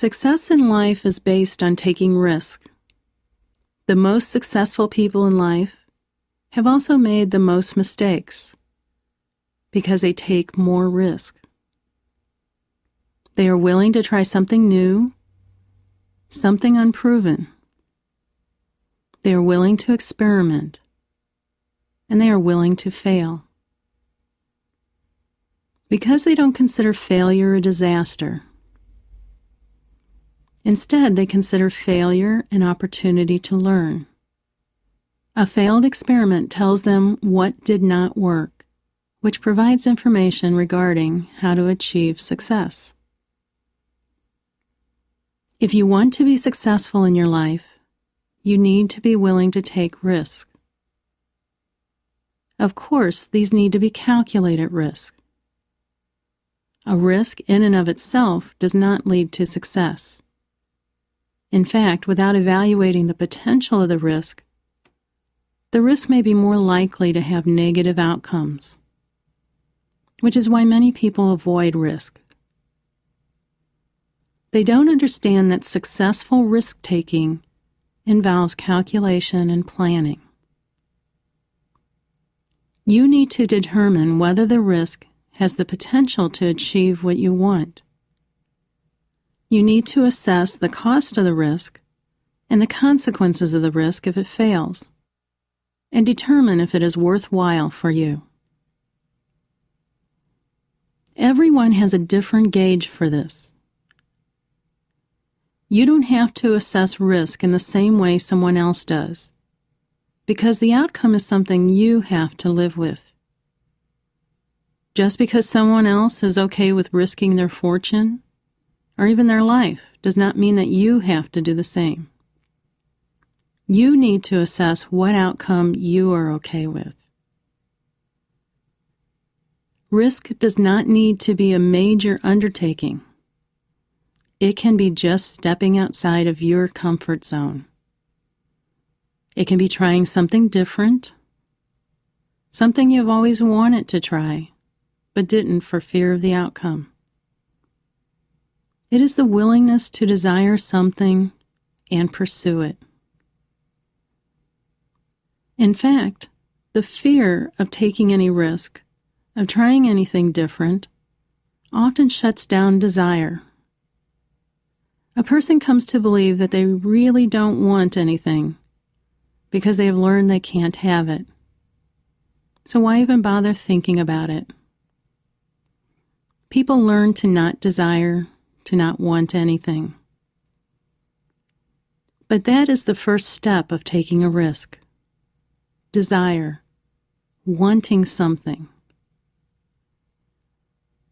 Success in life is based on taking risk. The most successful people in life have also made the most mistakes because they take more risk. They are willing to try something new, something unproven. They are willing to experiment, and they are willing to fail. Because they don't consider failure a disaster. Instead, they consider failure an opportunity to learn. A failed experiment tells them what did not work, which provides information regarding how to achieve success. If you want to be successful in your life, you need to be willing to take risks. Of course, these need to be calculated risks. A risk in and of itself does not lead to success. In fact, without evaluating the potential of the risk may be more likely to have negative outcomes, which is why many people avoid risk. They don't understand that successful risk-taking involves calculation and planning. You need to determine whether the risk has the potential to achieve what you want. You need to assess the cost of the risk and the consequences of the risk if it fails, and determine if it is worthwhile for you. Everyone has a different gauge for this. You don't have to assess risk in the same way someone else does, because the outcome is something you have to live with. Just because someone else is okay with risking their fortune, or even their life, does not mean that you have to do the same. You need to assess what outcome you are okay with. Risk does not need to be a major undertaking. It can be just stepping outside of your comfort zone. It can be trying something different, something you've always wanted to try, but didn't for fear of the outcome. It is the willingness to desire something and pursue it. In fact, the fear of taking any risk, of trying anything different, often shuts down desire. A person comes to believe that they really don't want anything because they have learned they can't have it. So why even bother thinking about it? People learn to not desire, to not want anything. But that is the first step of taking a risk. Desire, wanting something.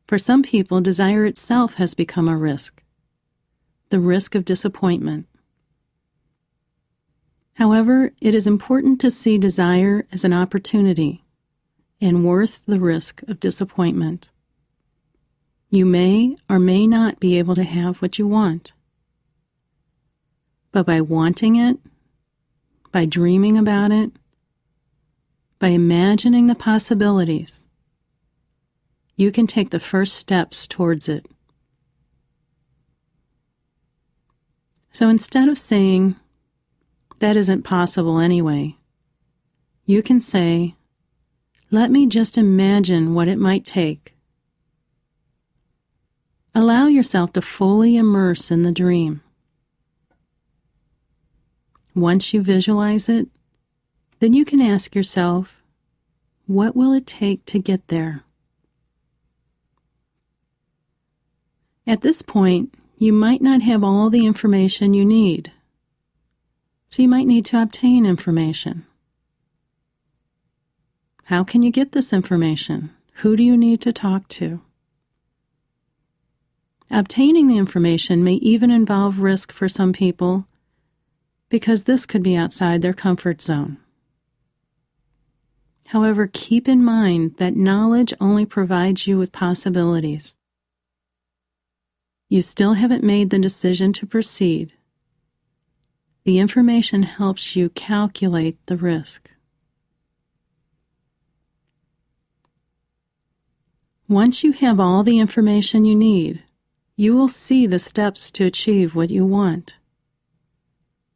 For some people, desire itself has become a risk, the risk of disappointment. However, it is important to see desire as an opportunity and worth the risk of disappointment. You may or may not be able to have what you want. But by wanting it, by dreaming about it, by imagining the possibilities, you can take the first steps towards it. So instead of saying, "That isn't possible anyway," you can say, "Let me just imagine what it might take." Allow yourself to fully immerse in the dream. Once you visualize it, then you can ask yourself, what will it take to get there? At this point, you might not have all the information you need, so you might need to obtain information. How can you get this information? Who do you need to talk to? Obtaining the information may even involve risk for some people because this could be outside their comfort zone. However, keep in mind that knowledge only provides you with possibilities. You still haven't made the decision to proceed. The information helps you calculate the risk. Once you have all the information you need, you will see the steps to achieve what you want.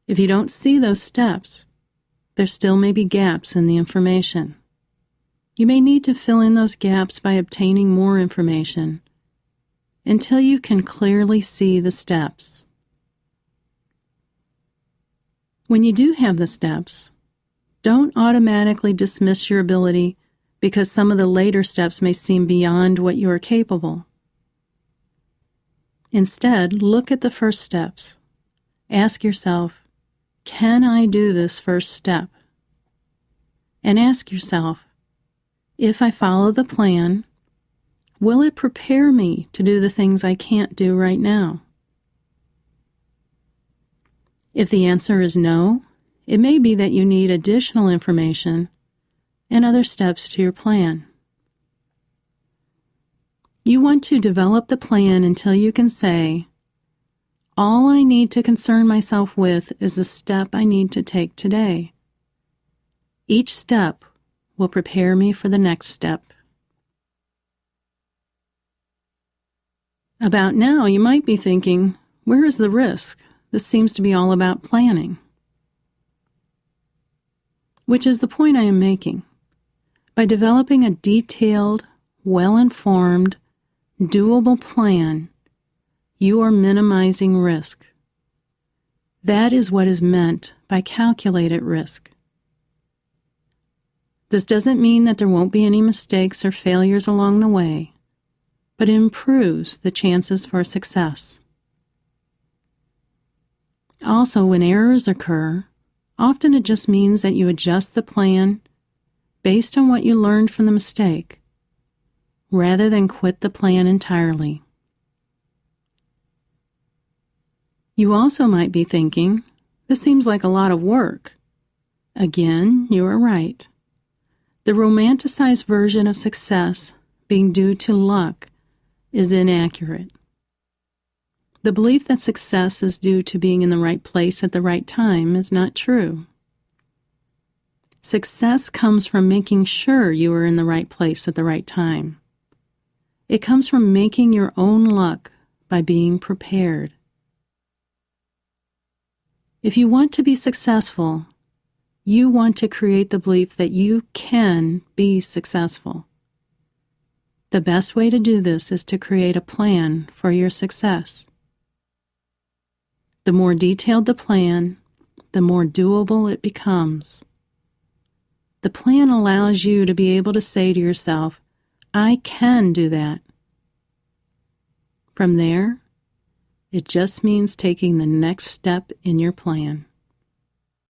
If you don't see those steps, there still may be gaps in the information. You may need to fill in those gaps by obtaining more information until you can clearly see the steps. When you do have the steps, don't automatically dismiss your ability because some of the later steps may seem beyond what you are capable. Instead, look at the first steps. Ask yourself, can I do this first step? And ask yourself, if I follow the plan, will it prepare me to do the things I can't do right now? If the answer is no, it may be that you need additional information and other steps to your plan. You want to develop the plan until you can say, all I need to concern myself with is the step I need to take today. Each step will prepare me for the next step. About now, you might be thinking, where is the risk? This seems to be all about planning. Which is the point I am making. By developing a detailed, well-informed, doable plan, you are minimizing risk. That is what is meant by calculated risk. This doesn't mean that there won't be any mistakes or failures along the way, but it improves the chances for success. Also, when errors occur, often it just means that you adjust the plan based on what you learned from the mistake, rather than quit the plan entirely. You also might be thinking, this seems like a lot of work. Again, you are right. The romanticized version of success being due to luck is inaccurate. The belief that success is due to being in the right place at the right time is not true. Success comes from making sure you are in the right place at the right time. It comes from making your own luck by being prepared. If you want to be successful, you want to create the belief that you can be successful. The best way to do this is to create a plan for your success. The more detailed the plan, the more doable it becomes. The plan allows you to be able to say to yourself, I can do that. From there, it just means taking the next step in your plan.